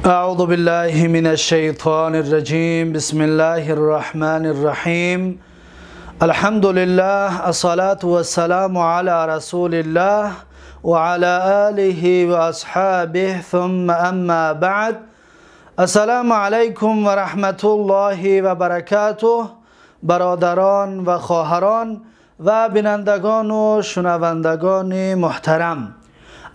أعوذ بالله من الشيطان الرجيم بسم الله الرحمن الرحيم الحمد لله الصلاة والسلام على رسول الله وعلى آله وأصحابه ثم أما بعد السلام عليكم ورحمة الله وبركاته برادران و خواهران و بینندگان و شنوندگان محترم،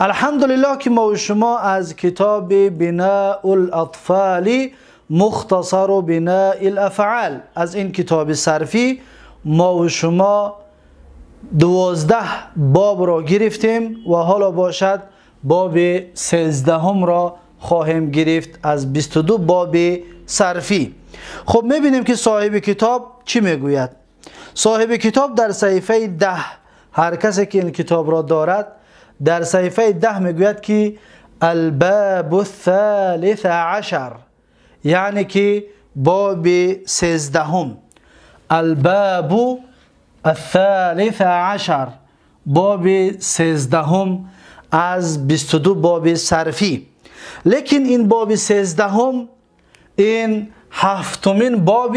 الحمدلله که ما و شما از کتاب بناء الاطفال مختصر بناء الافعال، از این کتاب صرفی ما و شما 12 باب را گرفتیم و حالا باشد باب 13 را خواهیم گرفت از 22 باب صرفی. خب میبینیم که صاحب کتاب چی میگوید؟ صاحب کتاب در صفحه 10، هر کسی که این کتاب را دارد در صفحه 10 میگوید که الباب الثالث عشر، یعنی که باب 13، الباب الثالث عشر، باب 13 از 22 باب صرفی. لیکن این باب 13 این هفتمین باب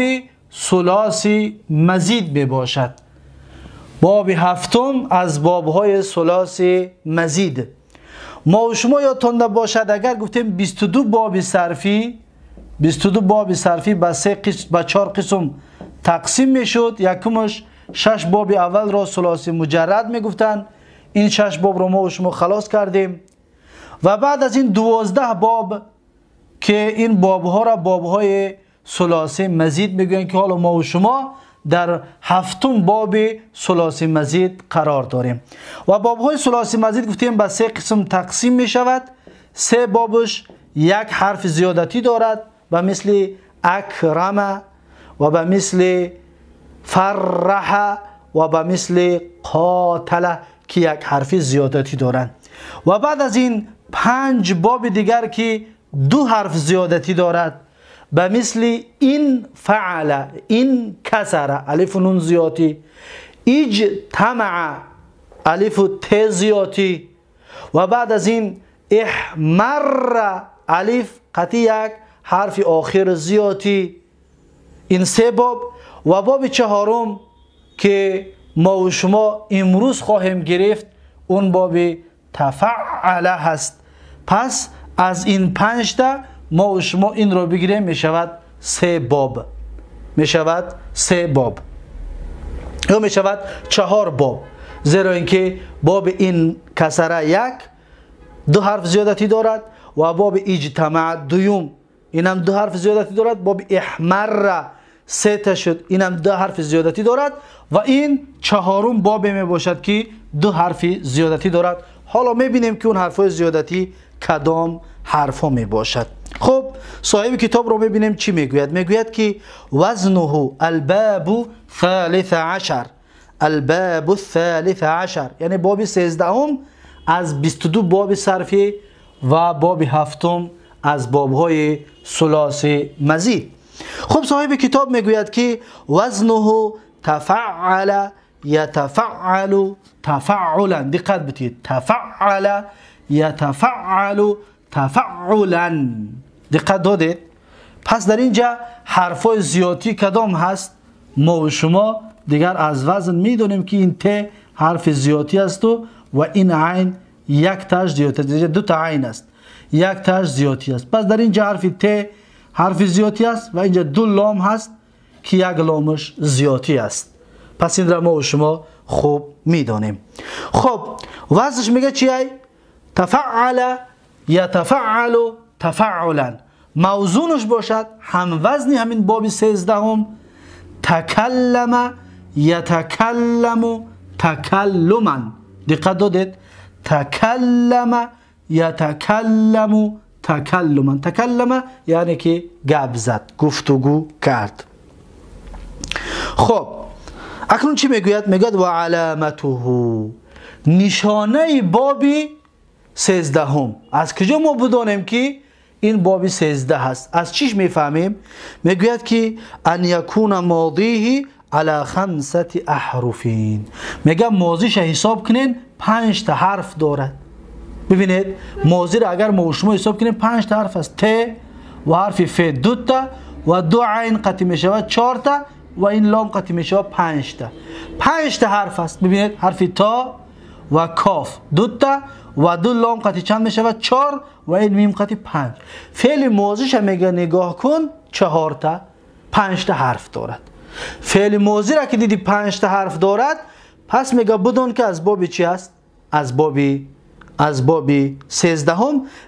ثلاثی مزید می باشد. باب هفتم از بابهای ثلاثی مزید. ما و شما یادتان باشد اگر گفتیم 22 باب صرفی، 22 باب صرفی به 4 قسم تقسیم می شد. یکمش 6 باب اول را ثلاثی مجرد می گفتن، این 6 باب را ما و شما خلاص کردیم و بعد از این 12 باب که این بابها را بابهای ثلاثی مزید میگویند که حالا ما و شما در هفتم باب ثلاثی مزید قرار داریم و بابهای ثلاثی مزید گفتیم به 3 قسم تقسیم می شود. 3 بابش یک حرف زیادتی دارد به مثل اکرم و به مثل فرح و به مثل قاتل که یک حرف زیادتی دارند و بعد از این 5 باب دیگر که 2 حرف زیادتی دارد به مثل این فعل، این کسر، الف و نون زیادتی، اجتمع، الف و ت زیادتی و بعد از این احمر، الف قطعی یک حرف آخر زیادتی. این 3 باب و باب 4 که ما و شما امروز خواهیم گرفت اون باب تفعل هست. پس از این 5 تا ما و شما این را بگیریم می شود 3 باب، می شود 3 باب یا می شود 4 باب، زیرا اینکه باب این کسره 1 2 حرف زیادتی دارد و باب اجتماع دوم اینم 2 حرف زیادتی دارد، باب احمر 3 تا شد اینم 2 حرف زیادتی دارد و این 4 باب می باشد که 2 حرف زیادتی دارد. حالا می بینیم که اون حرفای زیادتی کدام حرفا می باشد. خب صاحب کتاب رو میبینیم چی میگوید؟ میگوید که وزنه الباب ثالث عشر، الباب الثالث عشر یعنی باب 13 از 22 باب صرفی و باب 7 از بابهای ثلاثی مزید. خب صاحب کتاب میگوید که وزنه تفعل یتفعل تفعلا، دقت بدید، تفعل یتفعل تفعلا، دقت دادید؟ پس در اینجا حرفای زیادتی کدام هست؟ ما و شما دیگر از وزن میدونیم که این ت حرف زیادتی است و این عین یک تاش زیادتی است، 2 تا عین است، یک تاش زیادتی است. پس در اینجا حرف ت حرف زیادتی است و اینجا 2 لام هست که یک لامش زیادتی است. پس این را ما و شما خوب میدونیم. خب وزنش میگه چی ای؟ تفعل یتفعل تفعلا، موزونش باشد هم وزنی همین باب 13 تکلم یتکلم تکلما، دقت دادید؟ تکلم یتکلم تکلما، تکلم یعنی که گپ زد، گفتگو کرد. خب اکنون چی میگوید؟ میگوید و علامته، نشانه باب 13. از کجا ما بدانیم که این باب 13 هست؟ از چیش میفهمیم؟ میگوید که ان یکون ماضیه علی 5 احرف، میگه ماضیش حساب کنین 5 تا حرف دارد. ببینید ماضی را اگر ما و شما حساب کنیم 5 تا حرف است. ت و حرف ف دو تا و دو عین قطع می شود 4 تا و این لام قطع می شود 5 تا. 5 تا حرف است. ببینید حرف تا و کاف 2 تا و دو لام قطع چند می شود 4 و این میم قطع 5. فعل ماضیش میگه نگاه کن 4 تا 5 تا حرف دارد. فعل ماضی را که دیدی 5 تا حرف دارد پس میگه بدون که از باب چی است؟ از باب 13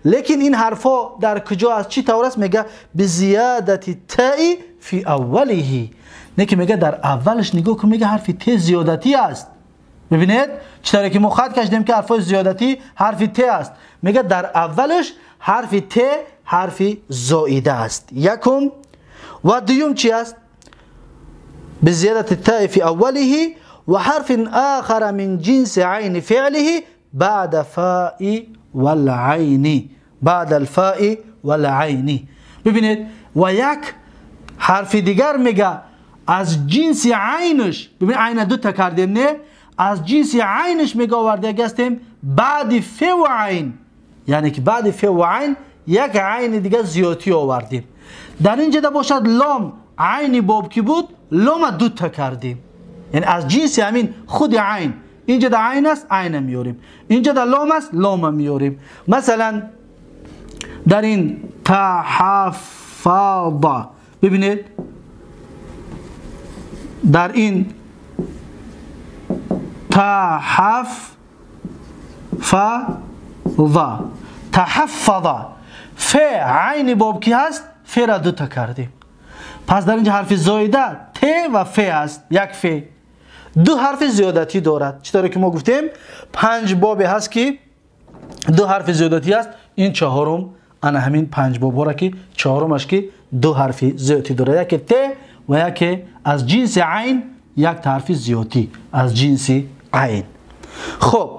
لیکن این حرفا در کجا از چی طور است؟ میگه بزیادت تای فی اوله. نه که میگه در اولش نگاه کن میگه حرف ت زیادتی است. ببینید چطوری که ما خط کشیدیم که حرف زیادتی حرف ت است. میگه در اولش حرف ت حرف زائده است. یکم و دوم چی است؟ بزیادت تای فی اوله و حرف آخر من جنس عین فعله بعد فاء والعین. بعد الفاء والعین. ببینید و یک حرف دیگر میگه از جنس عینش. ببین عین دو تا کردیم نه؟ از جنس عینش میگه آورده هستیم بعد ف و عین. یعنی که بعد ف و عین یک عین دیگه زیادتی آوردیم. در اینجا ده باشد لام عین باب کی بود لام دو تا کردیم. یعنی از جنس همین خود عین. اینجا ده عین است عین میاریم. اینجا ده لام است لام میاریم. مثلا در این تحفظ ببینید در این تحفظ ف عین باب کی هست؟ ف را دو تا کردیم. پس در اینجا حرف زایده ت و ف است. یک ف دو حرف زیادتی دارد. چطوری که ما گفتیم 5 باب هست که دو حرف زیادتی است. این چهارم انا همین 5 باب را که چهارمش که دو حرف زیادتی دارد. یک ت و یک از جنس عین یک حرف زیادتی از جنس عین. خب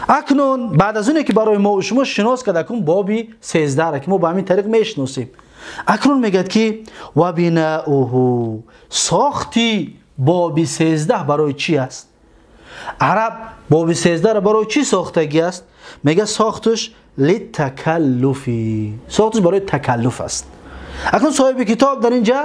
اکنون بعد از اونه که برای ما و شما شناس کرده کن بابی 13 را که ما با همین طریق میشناسیم. اکنون میگه که و بناؤه ساختی بابی 13 برای چی است؟ عرب بابی 13 را برای چی ساختگی است؟ میگه ساختش لتکلفی. ساختش برای تکلف است. اکنون صاحب کتاب در اینجا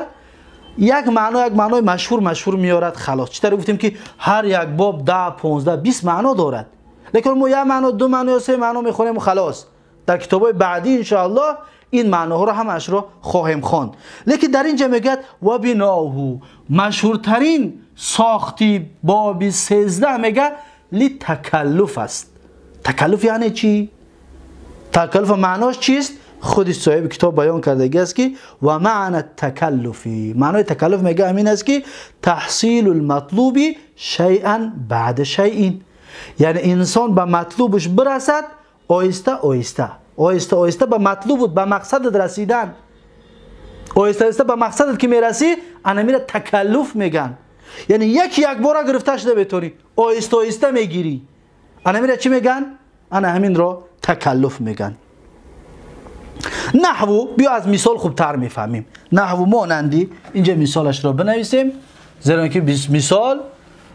یک معنای مشهور میارد خلاص. چطور گفتیم که هر یک باب 10 15 20 معنا دارد. لیکن ما یک معنا دو معنا یا سه معنا میخونیم و خلاص. در کتابای بعدی ان شاء الله این معناها رو همش رو خواهیم خواند. لیکن در اینجا میگه و بناؤه مشهورترین ساختی باب 13 میگه لتکلف است. تکلف یعنی چی؟ تکلف معناش چیست؟ خودش صاحب کتاب بیان کرده است که و معنی التکلفی. معنای تکلف میگه همین است که تحصیل المطلوب شیئا بعد شیء. یعنی انسان به مطلوبش برسد آهسته به مطلوب به مقصد رسیدن. آهسته به مقصد که میرسی انا میره تکلف میگن. یعنی یک بار گرفتش نمیتونی آهسته میگیری انا میره چی میگن؟ انا همین را تکلف میگن. نحو بیا از مثال خوبتر میفهمیم. نحو مانندی اینجا مثالش را بنویسیم زیرا که مثال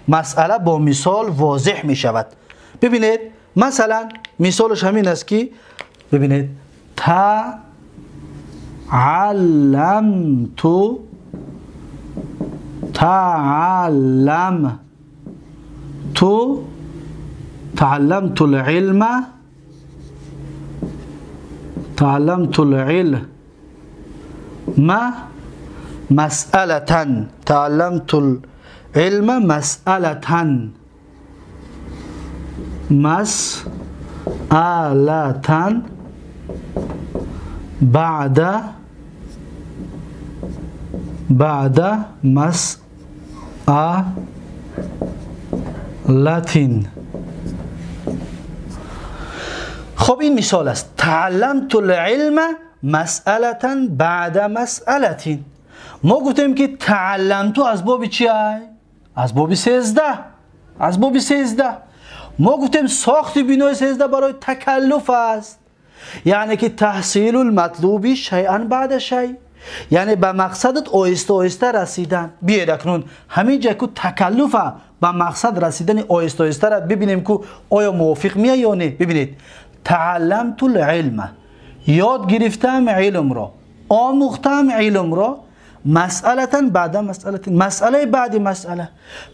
مسئله با مثال واضح میشود. ببینید مثلا مثالش همین است که ببینید تعلمت العلم مسألة. تعلمت العلم مسألة بعد مسألة. خب این مثال است. تعلمت العلم مسألة بعد مسألة. ما گفتیم که تعلمت از باب چی ای؟ از باب 13. از باب 13 ما گفتیم ساخت بنای 13 برای تکلف است. یعنی که تحصیل المطلوب شیئا بعد شیء. یعنی به مقصدت آهسته رسیدن. بیاید اکنون همین جا که تکلف به مقصد رسیدن آهسته را ببینیم که آیا موافق میه یا نه. ببینید تعلمت العلم یاد گرفتم علم را. آموختم علم را مسئلتاً بعد مسئله بعد مسئله.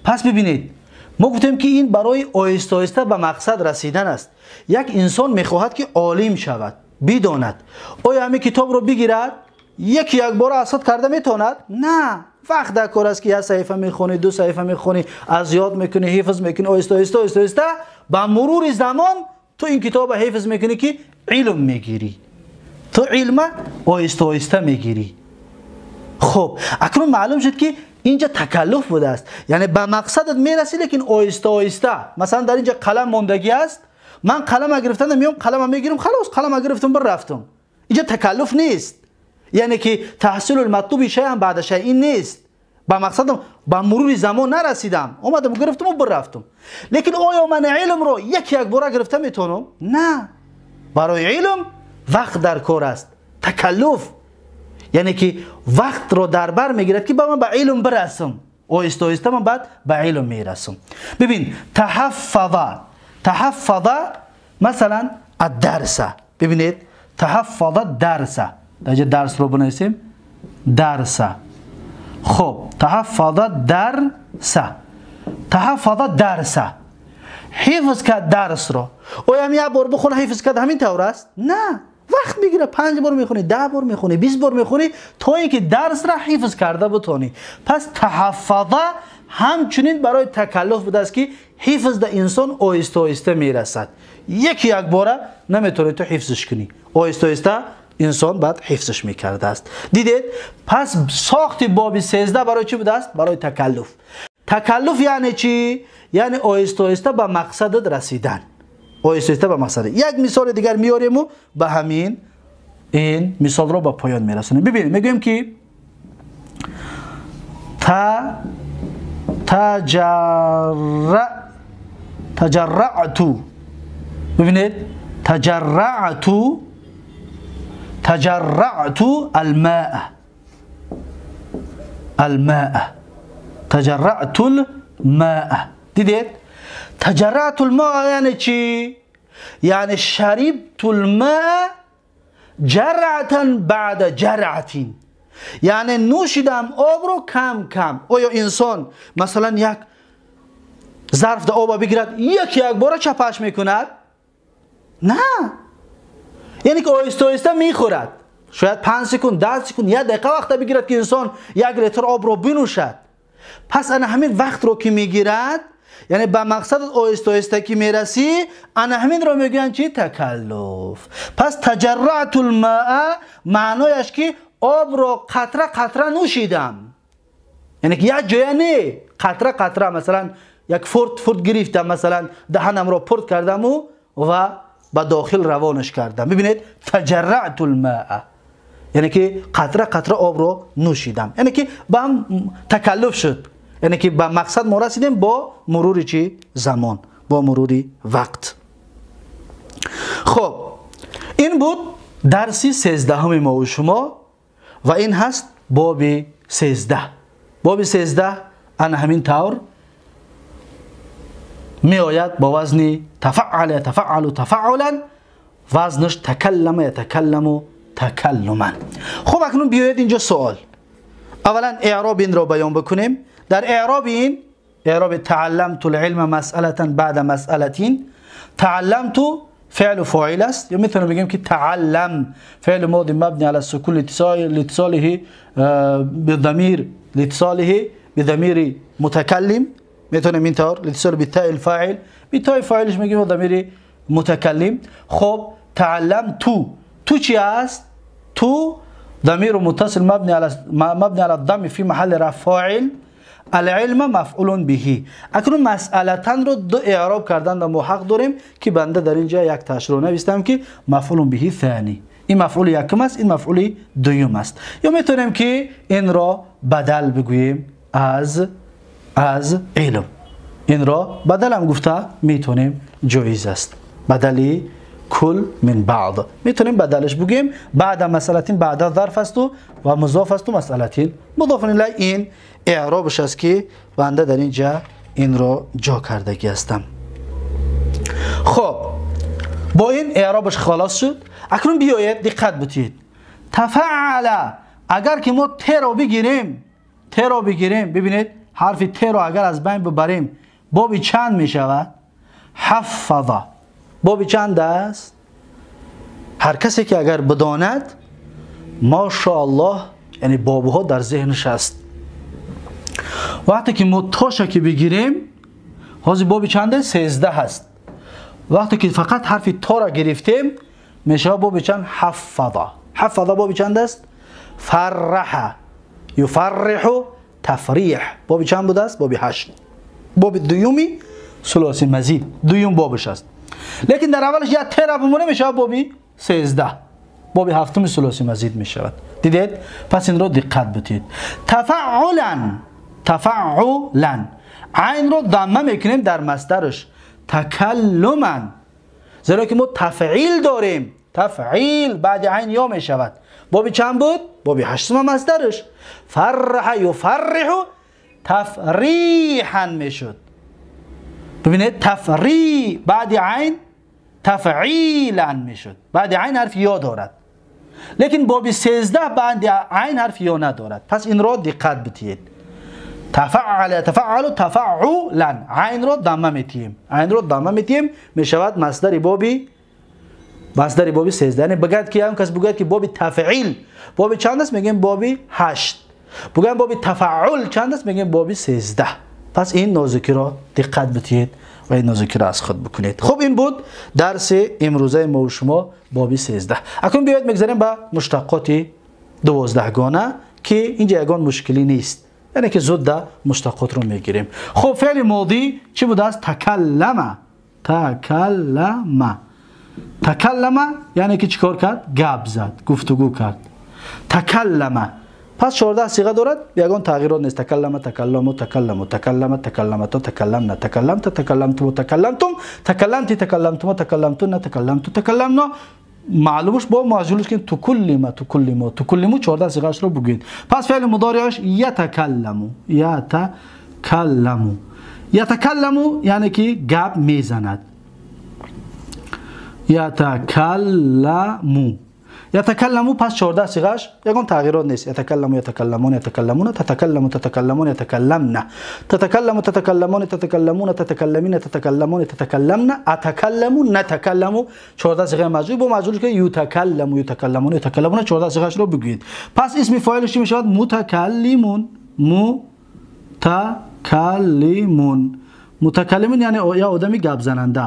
پس ببینید ما گفتیم که این برای آهسته آهسته به مقصد رسیدن است. یک انسان میخواهد که عالم شود، بداند. آیا همین کتاب رو بگیرد یک بار اسد کرده میتواند؟ نه. وقت در کار است که یک صفحه میخونی، دو صفحه میخونی، از یاد میکنی، حفظ میکنی، آهسته آهسته با مرور زمان تو این کتاب حفظ میکنی که علم میگیری. تو علم آهسته آهسته میگیری. خب اکنون معلوم شد که اینجا تکلف بوده است، یعنی به مقصدت میرسی لیکن آهسته آهسته. مثلا در اینجا قلم ماندگی است، من قلم گرفتم میام قلم میگیرم، خلاص قلم گرفتم بر رفتم. اینجا تکلف نیست، یعنی که تحصیل المطلوب شیء هم بعد شیء این نیست. به مقصدم با مرور زمان نرسیدم، اومدم گرفتم و بر رفتم. لیکن آیا من علم رو یک بار گرفتم میتونم؟ نه. برای علم وقت در کار است، تکلف، یعنی که وقت رو در بر میگیرد که من به علم برسم. آهسته آهسته من بعد به علم میرسم. ببین تحفظ مثلا الدرس، ببینید تحفظ الدرس، اینجا درس رو بنویسیم درس. خب تحفظ الدرس حفظ کرد درس رو. آیا هم یک بار بخونه حفظ کرد همین طور است؟ نه. وقت میگیره، 5 بار میخونی، 10 بار میخونی، 20 بار میخونی تا اینکه درس را حفظ کرده بتونی. پس تحفظ همچنین برای تکلف بوده است که حفظ در انسان آهسته آهسته میرسد. یک باره نمیتونی تو حفظش کنی، آهسته آهسته انسان بعد حفظش میکرده است. دیدید؟ پس ساخت باب 13 برای چی بوده است؟ برای تکلف. تکلف یعنی چی؟ یعنی آهسته آهسته به مقصدت رسیدن. آهسته آهسته به مقصد. یک مثال دیگر میاریم و به همین این مثال رو به پایان میرسونیم. ببینید میگیم که تجرعت، ببینید تجرعت الماء تجرعت الماء. دیدید؟ تجرعت الماء یعنی چی؟ یعنی شربت الماء جرعتا بعد جرعت، یعنی نوشیدم آب رو کم کم. آیا انسان مثلا یک ظرف ده آب بگیرد یک بار چپش میکند؟ نه. یعنی که آهسته آهسته میخورد، شاید 5 سکند، 10 سکند، 1 دقیقه وقت بگیرد که انسان 1 لیتر آب رو بنوشد. پس انا همین وقت رو که میگیرد، یعنی به مقصد آهسته آهسته که میرسی، انا همین رو میگن چی؟ تکلف. پس تجرعت الماء معنایش که آب رو قطره قطره نوشیدم، یعنی که یک جای نه، قطره قطره. مثلا یک فرد گرفتم، مثلا دهنم رو پرت کردم و به داخل روانش کردم. ببینید تجرعت الماء یعنی که قطره قطره آب رو نوشیدم، یعنی که با هم تکلف شد، یعنی که به مقصد ما رسیدیم با مرور چی؟ زمان، با مرور وقت. خب این بود درسی 13 ما و شما و این هست باب 13. باب 13 انا همین طور می آید با وزن تفعل یتفعل تفعلا، وزنش تکلم یتکلم تکلما. خب اکنون بیایید اینجا سوال. اولا اعراب این را بیان بکنیم. در اعراب این، اعراب تعلمت العلم مسئله بعد مسئله، تعلمت فعل و فاعل است، یا میتونیم بگیم که تعلم فعل ماضی مبنی على السکون لاتصاله بالضمیر، لاتصاله بضمیر متکلم. میتونیم اینطور لاتصال بالتاء الفاعل، بالتاء فاعلش میگیم ضمیر متکلم. خب تعلم تو چی است؟ تو ضمیر متصل مبنی على الضم في محل رفع فاعل، العلم مفعول به. اکنون مسئلتن رو دو اعراب کردن و ما حق داریم که بنده در اینجا یک تشریح نوشتم که مفعول به ثانی، این مفعول یکم است، این مفعول دوم است. یا میتونیم که این را بدل بگوییم از علم. این را بدل هم گفته میتونیم، جایز است. بدلی کل من بعض میتونیم بدلش بگیم. بعد مسئلتین بعد ظرف است و مضاف است و مسئلتین مضاف الیه. این اعرابش است که بنده در اینجا این را جا کردگی هستم. خب با این اعرابش خلاص شد. اکنون بیایید دقت بتید. تفعل اگر که ما ت رو بگیریم ببینید حرف ت رو اگر از بین ببریم بابی چند می شود؟ حفظ. بابی چند است؟ هر کسی که اگر بداند ماشاءالله یعنی بابها در ذهنش است. وقتی که ما تاشا که بگیریم حاضر بابی چنده؟ 13 هست. وقتی که فقط حرف تا را گرفتیم میشه بابی چند؟ حفظ. حفظ بابی چند است؟ فرح یفرح تفریح. بابی چند بود است؟ بابی 8. بابی دویومی ثلاثی مزید دویم بابش است. لیکن در اولش یا ت را بمونه میشه بابی 13. بابی هفتم ثلاثی مزید میشود. دیدید؟ پس این رو دقت بدید. تفعلا عین رو ضمه میکنیم در مصدرش تکلما، زیرا که ما تفعیل داریم. تفعیل بعد عین یا میشود. بابی چند بود؟ بابی 8 مصدرش. فرح یفرح تفریحا میشد. ببینید تفریح بعد عین تفعیلا میشد. بعد عین حرف یا دارد. لیکن بابی 13 بعد عین حرف یا ندارد. پس این را دقت بدید. تفعل تفعلا عین را ضمه میتیم. عین را ضمه میتیم میشود مصدر بابی 13. یعنی بگید که هم کس بگید که بابی تفعیل بابی چند است میگیم بابی 8. بگیم بابی تفعل چند است میگیم بابی 13. پس این نازکی را دقت بدید و این نازکی را از خود بکنید. خب این بود درس امروزه ما و شما بابی 13. اکنون بیاید میگذاریم به مشتقات 12 گانه که اینجا یگان مشکلی نیست. یعنی که زود مشتقات رو میگیریم. خب فعل ماضی چی بود است؟ تکلم یعنی که چیکار کرد؟ گپ زد، گفتگو کرد. تکلم پس 14 صیغه دارد، یگان تغییرات نیست. تکلم تکلموا تکلمت تکلمنا تکلمت تکلمتم تکلمتی تکلمتن تکلمنا. معلومش با معجولش که تکلمو 14 صیغه‌اش رو بگید. پس فعل مضارعش یتکلمو یعنی که گپ میزند. یتکلمو پس 14 صیغه‌اش یگان تغییرات نیست. یتکلمو یتکلمون یتکلمون تتکلمو تتکلمون یتکلمن تتکلمو تتکلمون تتکلمون تتکلمین تتکلمون تتکلمن اتکلمو نتکلمو 14 صیغه مجهول با معجولش که یتکلمو یتکلمون یتکلمون 14 صیغه‌اش رو بگید. پس اسم فاعلش چی میشود؟ متکلمون. متکلمون یعنی یا آدمی گپ زننده.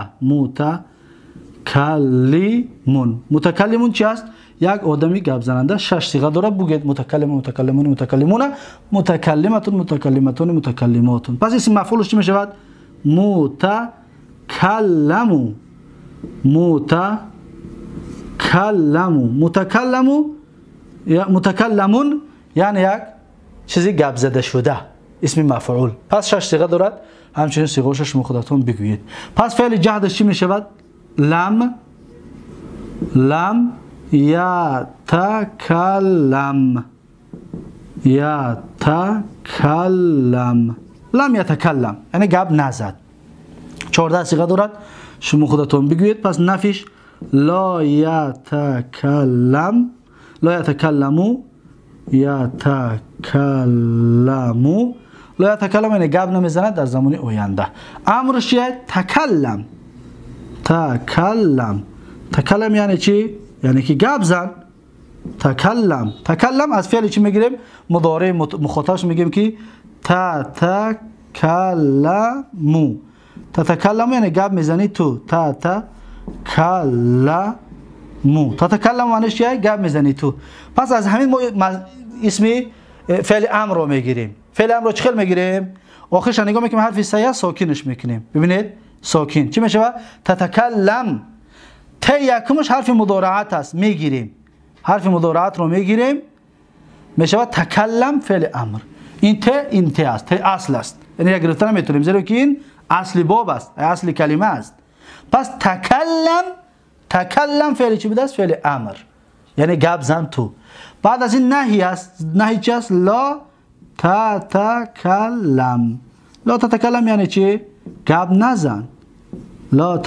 متکلمون چی است؟ یک آدمی گپ زننده. 6 صیغه داره بگید. متکلمون متکلماتون. پس اسم مفعولش چی میشود؟ متکلمون یعنی یک چیزی گپ زده شده. اسم مفعول. پس 6 صیغه دارد. همچنین صیغه‌اش شما خودتون بگویید. پس فعل جهدش چی میشود؟ لم یتکلم. لم یتکلم یعنی گپ نزد. 14 صیغه دارد، شما خودتون بگویید. پس نفیش لا یتکلمو لا یتکلم یعنی گپ نمیزند در زمان آینده. امرش چیه؟ تکلم یعنی چی؟ یعنی که گپ زن. تکلم از فعل چی میگیریم؟ مضارع مخاطبش میگیم که تتکلم یعنی گپ میزنی تو. تتکلم یعنی چیه؟ گپ میزنی تو. پس از همین ما اسم فعل امر رو میگیریم. فعل امر رو چخیل میگیریم؟ آخرش نگاه میکنیم حرف سیه ساکینش میکنیم. ببینید ساکین چی میشه؟ تتکلم. ت یکمش حرف مضارعت است، میگیریم. حرف مضارعت رو میگیریم میشه تکلم فعل امر. این ت است. ت اصل است. یعنی یک گرفتن نمیتونیم زیرا که این اصل باب است، اصل کلمه است. پس تکلم فعل چی بوده است؟ فعل امر. یعنی گپ زن تو. بعد از این نهی است. نهی چی است؟ لا تتکلم. لا تتکلم یعنی چی؟ گپ نزن. لا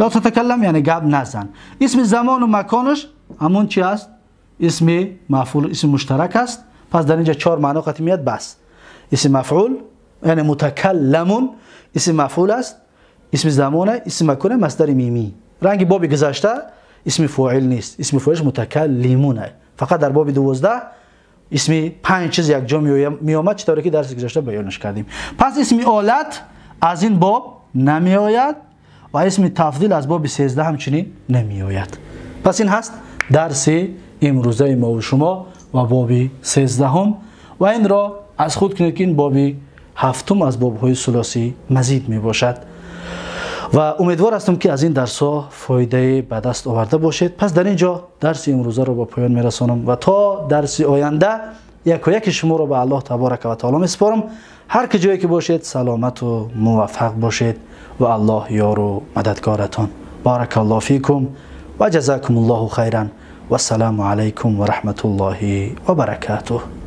تتکلم یعنی گپ نزن. اسم زمان و مکانش همون چی است؟ اسم مفعول، اسم مشترک است. پس در اینجا 4 معنا خاطر میاد. بس اسم مفعول یعنی متکلمون اسم مفعول است، اسم زمانه، اسم مکانه، مصدر میمی. رنگ باب گذشته اسم فاعل نیست، اسم فاعلش متکلمونه. فقط در باب 12 اسم 5 چیز یک جا می آمد، چطوری که درس گذشته بیانش کردیم. پس اسم آلت از این باب نمی آید و اسم تفضیل از باب 13 همچنین نمی آید. پس این هست درس امروزه ما و شما و باب 13 و این را از خود کنید که این باب 7 از باب های ثلاثی مزید می باشد و امیدوار هستم که از این درس ها فایده به دست آورده باشید. پس در اینجا درس امروزه رو با پایان می رسانم و تا درس آینده یک و یک شما رو به الله تبارک و تعالی می سپارم. هر کجایی که باشید سلامت و موفق باشید و الله یار و مددگارتان. بارک الله فیکم و جزاکم الله خیرا و السلام علیکم و رحمت الله و برکاته.